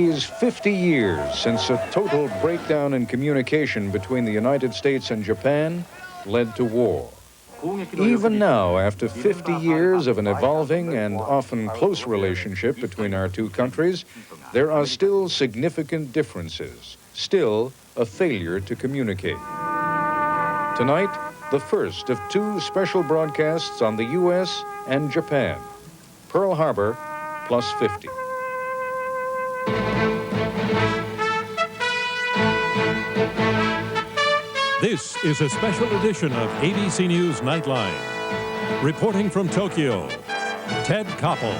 is 50 years since a total breakdown in communication between the United States and Japan led to war. Even now, after 50 years of an evolving and often close relationship between our two countries, there are still significant differences, still a failure to communicate. Tonight, the first of two special broadcasts on the U.S. and Japan, Pearl Harbor plus 50. This is a special edition of ABC News Nightline. Reporting from Tokyo, Ted Koppel.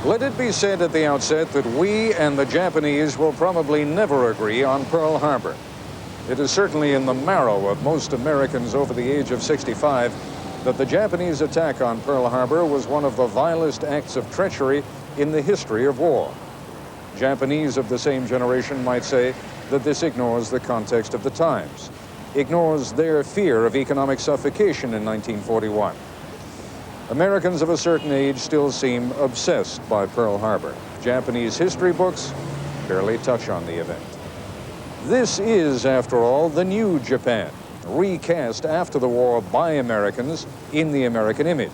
Let it be said at the outset that we and the Japanese will probably never agree on Pearl Harbor. It is certainly in the marrow of most Americans over the age of 65 that the Japanese attack on Pearl Harbor was one of the vilest acts of treachery in the history of war. Japanese of the same generation might say that this ignores the context of the times, ignores their fear of economic suffocation in 1941. Americans of a certain age still seem obsessed by Pearl Harbor. Japanese history books barely touch on the event. This is, after all, the new Japan, recast after the war by Americans in the American image.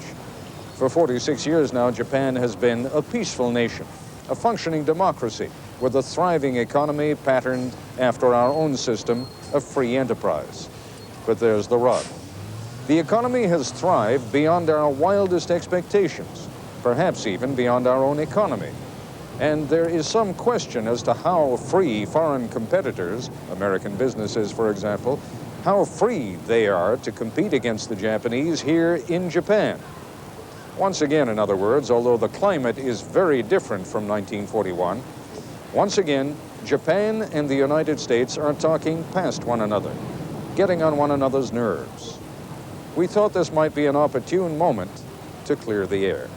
For 46 years now, Japan has been a peaceful nation, a functioning democracy with a thriving economy patterned after our own system of free enterprise. But there's the rub. The economy has thrived beyond our wildest expectations, perhaps even beyond our own economy. And there is some question as to how free foreign competitors, American businesses for example, how free they are to compete against the Japanese here in Japan. Once again, in other words, although the climate is very different from 1941, once again, Japan and the United States are talking past one another, getting on one another's nerves. We thought this might be an opportune moment to clear the air.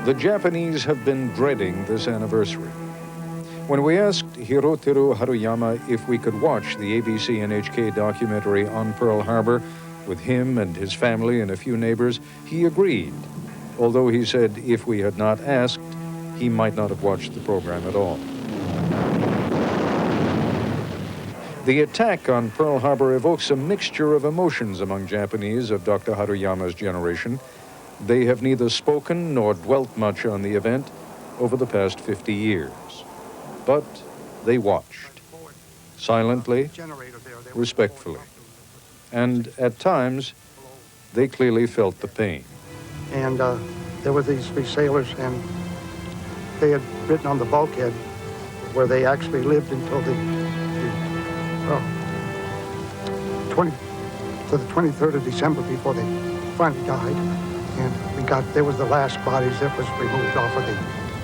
The Japanese have been dreading this anniversary. When we asked Hiroteru Haruyama if we could watch the ABC NHK documentary on Pearl Harbor with him and his family and a few neighbors, he agreed, although he said if we had not asked, he might not have watched the program at all. The attack on Pearl Harbor evokes a mixture of emotions among Japanese of Dr. Haruyama's generation. They have neither spoken nor dwelt much on the event over the past 50 years. But they watched, silently, respectfully. And at times, they clearly felt the pain. And there were these three sailors, and they had written on the bulkhead where they actually lived until the 23rd of December before they finally died. And there was the last bodies that was removed off of the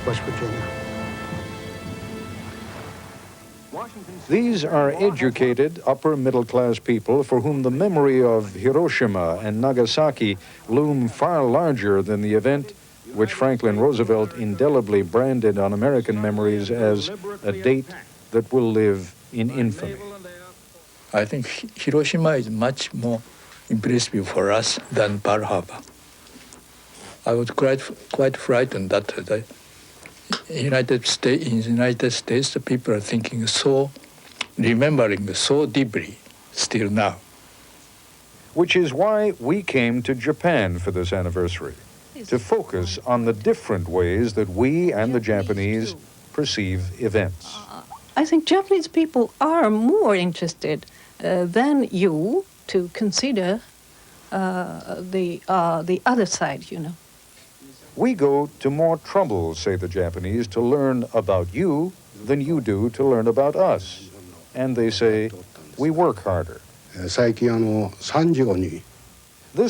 West Virginia. These are educated, upper-middle-class people for whom the memory of Hiroshima and Nagasaki loom far larger than the event which Franklin Roosevelt indelibly branded on American memories as a date that will live in infamy. I think Hiroshima is much more impressive for us than Pearl Harbor. I was quite frightened that in the United States, the people are thinking remembering so deeply still now. Which is why we came to Japan for this anniversary, to focus on the different ways that we and the Japanese perceive events. I think Japanese people are more interested than you to consider the other side, you know. We go to more trouble, say the Japanese, to learn about you than you do to learn about us. And they say, we work harder. This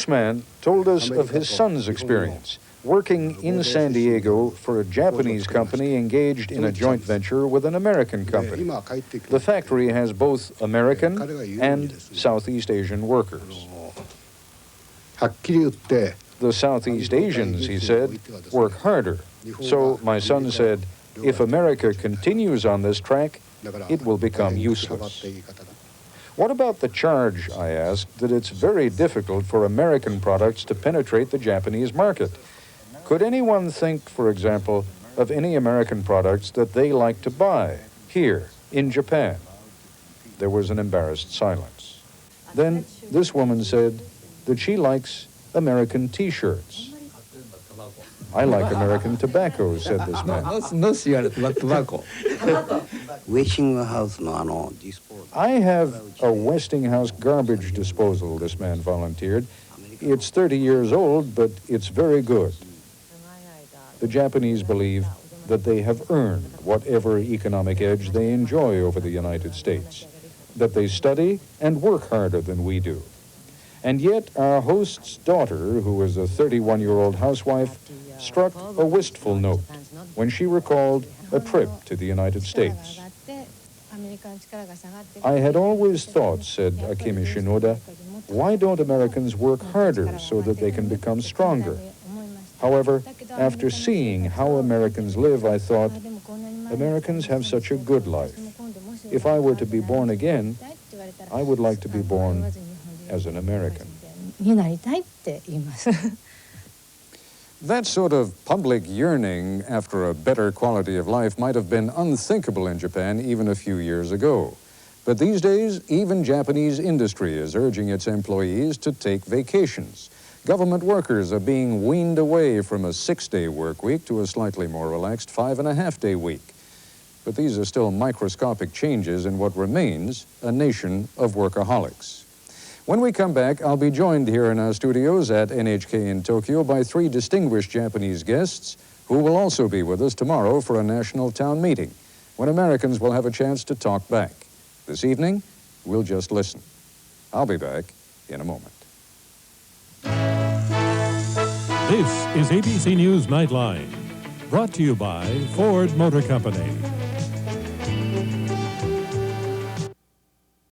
man told us of his son's experience, working in San Diego for a Japanese company engaged in a joint venture with an American company. The factory has both American and Southeast Asian workers. The Southeast Asians, he said, work harder. So my son said, if America continues on this track, it will become useless. What about the charge, I asked, that it's very difficult for American products to penetrate the Japanese market? Could anyone think, for example, of any American products that they like to buy here in Japan? There was an embarrassed silence. Then this woman said that she likes American T-shirts. I like American tobacco, said this man. No cigarette, but tobacco. I have a Westinghouse garbage disposal, this man volunteered. It's 30 years old, but it's very good. The Japanese believe that they have earned whatever economic edge they enjoy over the United States, that they study and work harder than we do. And yet our host's daughter, who is a 31-year-old housewife, struck a wistful note when she recalled a trip to the United States. I had always thought, said Akemi Shinoda, why don't Americans work harder so that they can become stronger? However, after seeing how Americans live, I thought, Americans have such a good life. If I were to be born again, I would like to be born as an American. That sort of public yearning after a better quality of life might have been unthinkable in Japan even a few years ago. But these days, even Japanese industry is urging its employees to take vacations. Government workers are being weaned away from a 6-day work week to a slightly more relaxed 5.5-day week. But these are still microscopic changes in what remains a nation of workaholics. When we come back, I'll be joined here in our studios at NHK in Tokyo by 3 distinguished Japanese guests who will also be with us tomorrow for a national town meeting, when Americans will have a chance to talk back. This evening, we'll just listen. I'll be back in a moment. This is ABC News Nightline, brought to you by Ford Motor Company.